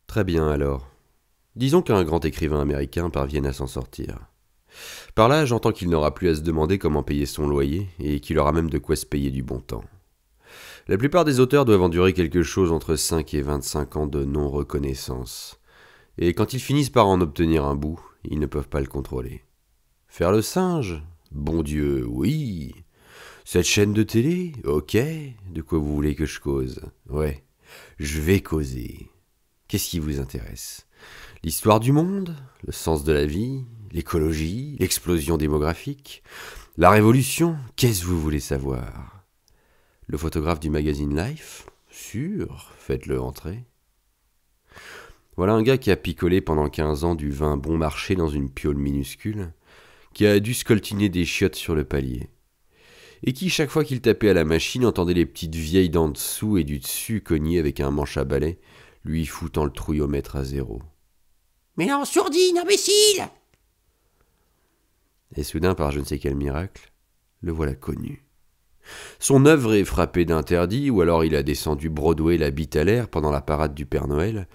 Très bien alors. Disons qu'un grand écrivain américain parvienne à s'en sortir. Par là, j'entends qu'il n'aura plus à se demander comment payer son loyer et qu'il aura même de quoi se payer du bon temps. La plupart des auteurs doivent endurer quelque chose entre 5 et 25 ans de non-reconnaissance. Et quand ils finissent par en obtenir un bout, ils ne peuvent pas le contrôler. Faire le singe? Bon Dieu, oui. Cette chaîne de télé? Ok. De quoi vous voulez que je cause? Ouais, je vais causer. Qu'est-ce qui vous intéresse? L'histoire du monde? Le sens de la vie? L'écologie? L'explosion démographique? La révolution? Qu'est-ce que vous voulez savoir? Le photographe du magazine Life? Sûr, faites-le entrer. Voilà un gars qui a picolé pendant 15 ans du vin bon marché dans une piole minuscule, qui a dû scoltiner des chiottes sur le palier, et qui, chaque fois qu'il tapait à la machine, entendait les petites vieilles d'en dessous et du dessus cogner avec un manche à balai, lui foutant le trouillomètre à zéro. Mais non, sourdine, imbécile! Et soudain, par je ne sais quel miracle, le voilà connu. Son œuvre est frappée d'interdit, ou alors il a descendu Broadway la bite à l'air pendant la parade du Père Noël,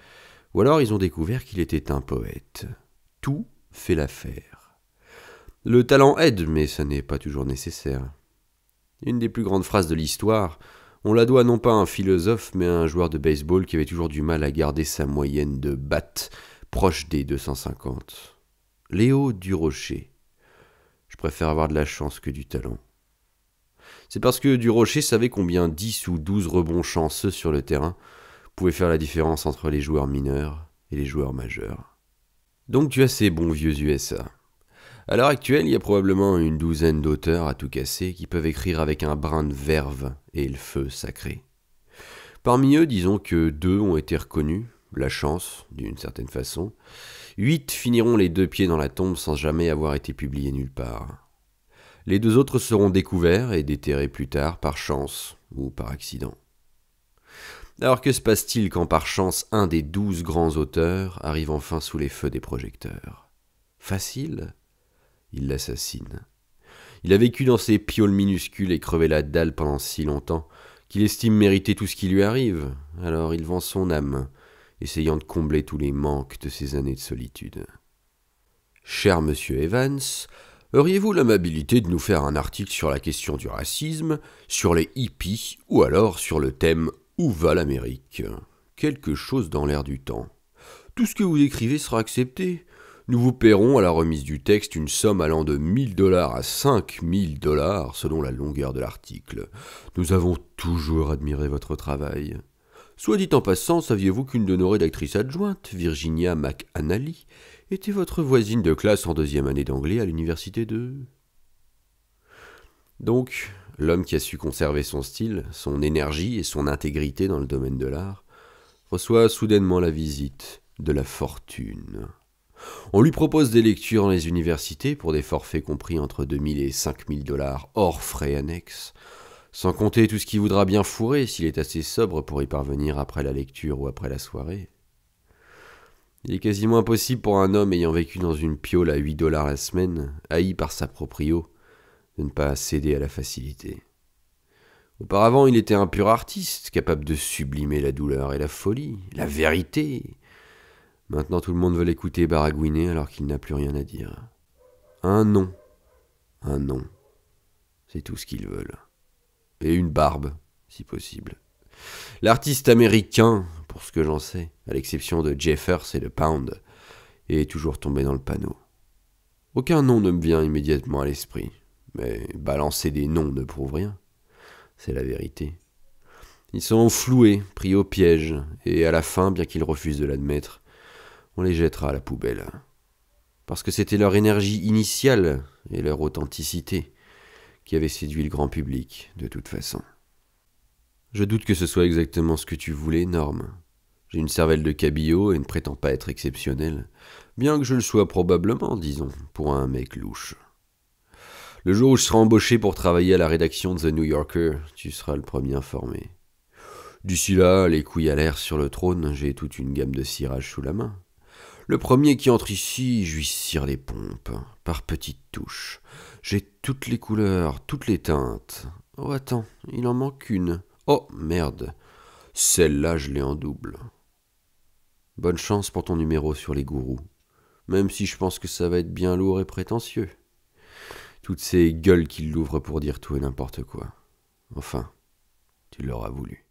ou alors ils ont découvert qu'il était un poète. Tout fait l'affaire. Le talent aide, mais ça n'est pas toujours nécessaire. Une des plus grandes phrases de l'histoire, on la doit non pas à un philosophe, mais à un joueur de baseball qui avait toujours du mal à garder sa moyenne de batte proche des 250. Léo Durocher. Je préfère avoir de la chance que du talent. C'est parce que Durocher savait combien 10 ou 12 rebonds chanceux sur le terrain pouvaient faire la différence entre les joueurs mineurs et les joueurs majeurs. Donc tu as ces bons vieux USA. À l'heure actuelle, il y a probablement une douzaine d'auteurs à tout casser qui peuvent écrire avec un brin de verve et le feu sacré. Parmi eux, disons que 2 ont été reconnus, la chance, d'une certaine façon. 8 finiront les 2 pieds dans la tombe sans jamais avoir été publiés nulle part. Les 2 autres seront découverts et déterrés plus tard par chance ou par accident. Alors que se passe-t-il quand par chance un des 12 grands auteurs arrive enfin sous les feux des projecteurs? Facile? Il l'assassine. Il a vécu dans ses pioles minuscules et crevé la dalle pendant si longtemps qu'il estime mériter tout ce qui lui arrive. Alors il vend son âme, essayant de combler tous les manques de ces années de solitude. Cher monsieur Evans, auriez-vous l'amabilité de nous faire un article sur la question du racisme, sur les hippies, ou alors sur le thème « Où va l'Amérique ?» Quelque chose dans l'air du temps. Tout ce que vous écrivez sera accepté. Nous vous paierons à la remise du texte une somme allant de 1 000 $ à 5 000 $ selon la longueur de l'article. Nous avons toujours admiré votre travail. Soit dit en passant, saviez-vous qu'une de nos rédactrices adjointes, Virginia McAnally, était votre voisine de classe en 2e année d'anglais à l'université de... Donc, l'homme qui a su conserver son style, son énergie et son intégrité dans le domaine de l'art, reçoit soudainement la visite de la fortune. On lui propose des lectures dans les universités pour des forfaits compris entre 2 000 et 5 000 $ hors frais annexes, sans compter tout ce qu'il voudra bien fourrer s'il est assez sobre pour y parvenir après la lecture ou après la soirée. Il est quasiment impossible pour un homme ayant vécu dans une piole à 8 $ la semaine, haï par sa proprio, de ne pas céder à la facilité. Auparavant, il était un pur artiste, capable de sublimer la douleur et la folie, la vérité. Maintenant, tout le monde veut l'écouter baragouiner alors qu'il n'a plus rien à dire. Un nom, c'est tout ce qu'ils veulent. Et une barbe, si possible. L'artiste américain, pour ce que j'en sais, à l'exception de Jeffers et de Pound, est toujours tombé dans le panneau. Aucun nom ne me vient immédiatement à l'esprit, mais balancer des noms ne prouve rien. C'est la vérité. Ils sont floués, pris au piège, et à la fin, bien qu'ils refusent de l'admettre, on les jettera à la poubelle. Parce que c'était leur énergie initiale et leur authenticité qui avaient séduit le grand public, de toute façon. Je doute que ce soit exactement ce que tu voulais, Norm. J'ai une cervelle de cabillaud et ne prétends pas être exceptionnel, bien que je le sois probablement, disons, pour un mec louche. Le jour où je serai embauché pour travailler à la rédaction de The New Yorker, tu seras le premier informé. D'ici là, les couilles à l'air sur le trône, j'ai toute une gamme de cirages sous la main. Le premier qui entre ici, je lui cire les pompes, par petites touches. J'ai toutes les couleurs, toutes les teintes. Oh attends, il en manque une. Oh merde, celle-là je l'ai en double. Bonne chance pour ton numéro sur les gourous. Même si je pense que ça va être bien lourd et prétentieux. Toutes ces gueules qui l'ouvrent pour dire tout et n'importe quoi. Enfin, tu l'auras voulu.